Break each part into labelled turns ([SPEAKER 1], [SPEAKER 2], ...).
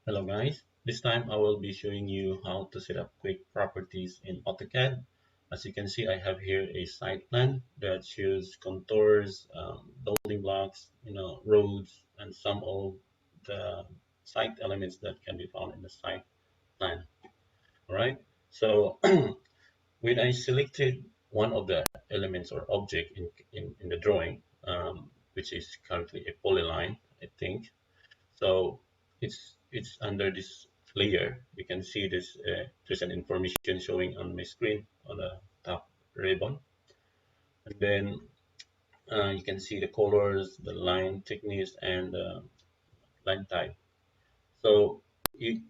[SPEAKER 1] Hello guys, this time I will be showing you how to set up quick properties in Autocad. As you can see, I have here a site plan that shows contours, building blocks, roads, and some of the site elements that can be found in the site plan. All right, so when I selected one of the elements or object in the drawing, which is currently a polyline, I think, so it's under this layer. You can see this. There's an information showing on my screen on the top ribbon, and then you can see the colors, the line thickness, and the line type. So we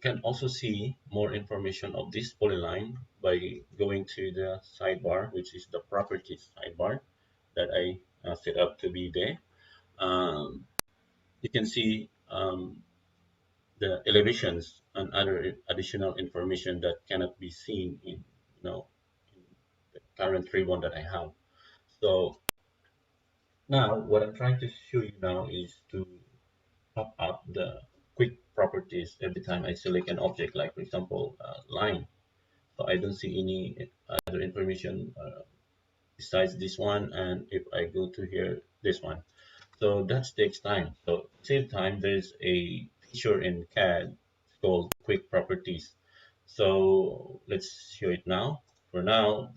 [SPEAKER 1] can also see more information of this polyline by going to the sidebar, which is the properties sidebar that I set up to be there. Um, you can see the elevations and other additional information that cannot be seen in the current ribbon that I have. So now what I'm trying to show you now is to pop up the quick properties every time I select an object, like for example line. So I don't see any other information besides this one, and if I go to here, this one. So that takes time. So save time, there's a feature in CAD called quick properties. So let's show it now. For now,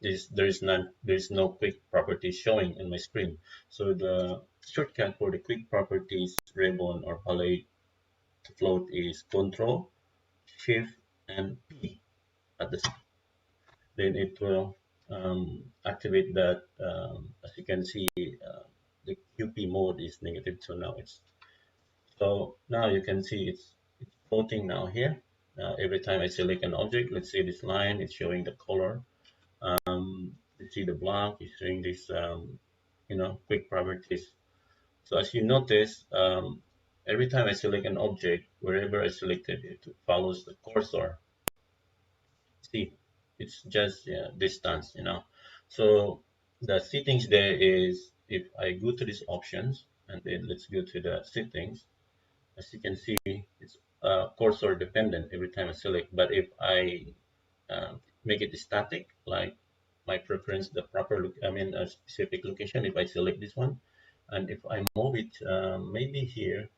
[SPEAKER 1] there's no quick properties showing in my screen. So the shortcut for the quick properties ribbon or palette float is Control, Shift, and P at the then it will activate that. As you can see, the QP mode is -2 now. So now you can see it's floating now here. Every time I select an object, let's say this line, it's showing the color. You see the block, it's showing this, quick properties. So as you notice, every time I select an object, wherever I selected it, it follows the cursor. See, it's just, yeah, distance. So the settings there is, if I go to these options and then let's go to the settings. As you can see, it's cursor dependent every time I select. But if I make it static, like my preference, the proper look, I mean a specific location, if I select this one, and if I move it, maybe here,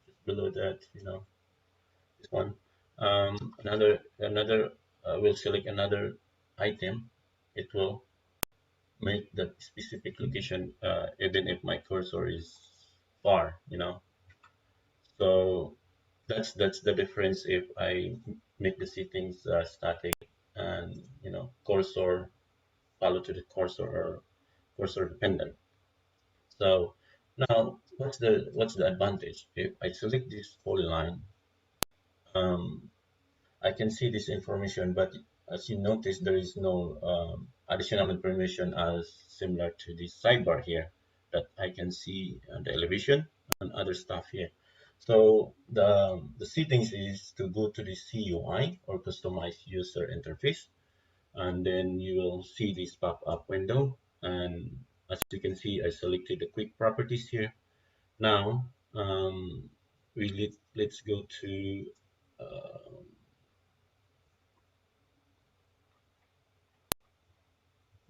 [SPEAKER 1] just below that, this one, another will select another item, it will make the specific location, even if my cursor is far. So that's the difference if I make the settings static and cursor follow to the cursor or cursor dependent. So now what's the advantage? If I select this polyline, um, I can see this information, but as you notice, there is no additional information as similar to this sidebar here that I can see the elevation and other stuff here. So the settings is to go to the CUI or customized user interface, and then you will see this pop-up window. And as you can see, I selected the quick properties here. Now let's go to uh,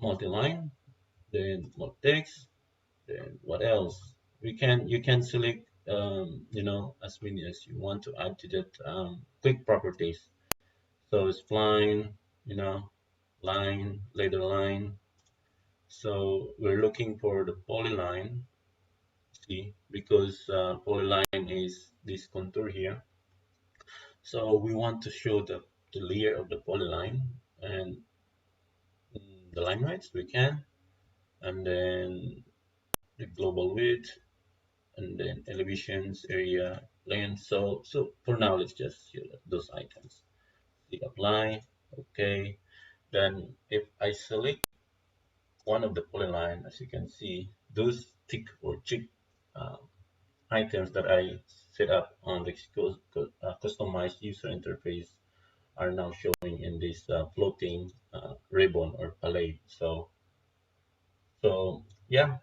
[SPEAKER 1] multi-line, then what text, then what else? You can select as many as you want to add to that quick properties. So it's spline, line, ladder line. So we're looking for the polyline, see, because polyline is this contour here. So we want to show the layer of the polyline and the line heights we can, and then the global width, and then elevations, area, length. So for now, let's just use those items. Click apply. Okay. Then if I select one of the polyline, as you can see, those tick or check uh, items that I set up on the customized user interface are now showing in this floating ribbon or palette. So yeah,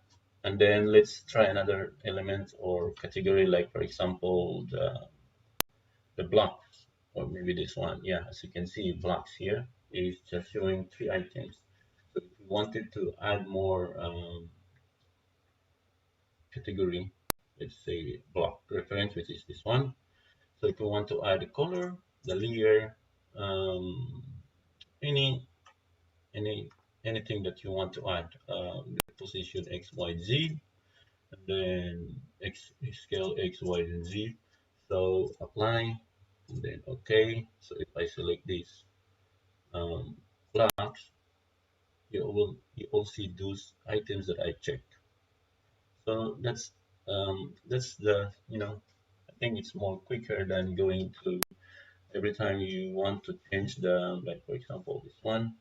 [SPEAKER 1] and then let's try another element or category, like for example the blocks, or maybe this one. Yeah, as you can see, blocks here is just showing three items. So if you wanted to add more category, let's say block reference, which is this one. So if you want to add a color, the layer, um, any any anything that you want to add, the position X, Y, Z, and then scale X, Y, and Z. So apply, and then OK. So if I select this blocks, you will see those items that I checked. So that's the I think it's more quicker than going to every time you want to change the, like for example this one,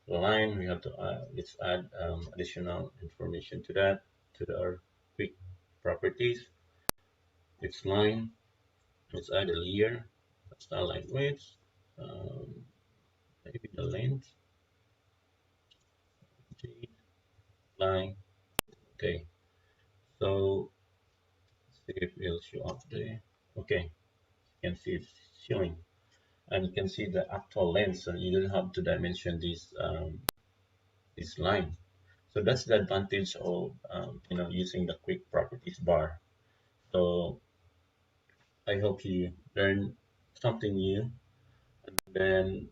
[SPEAKER 1] the line. We have to let's add additional information to that, to our quick properties. It's line. Let's add a layer, style line width, um, maybe the length, G, line. Okay, so see if it'll show up there. Okay, you can see it's showing, and you can see the actual length, and you don't have to dimension this line. So that's the advantage of using the quick properties bar. So I hope you learn something new, and then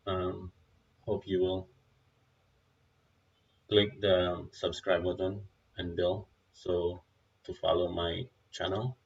[SPEAKER 1] um, hope you will click the subscribe button and bell so to follow my channel.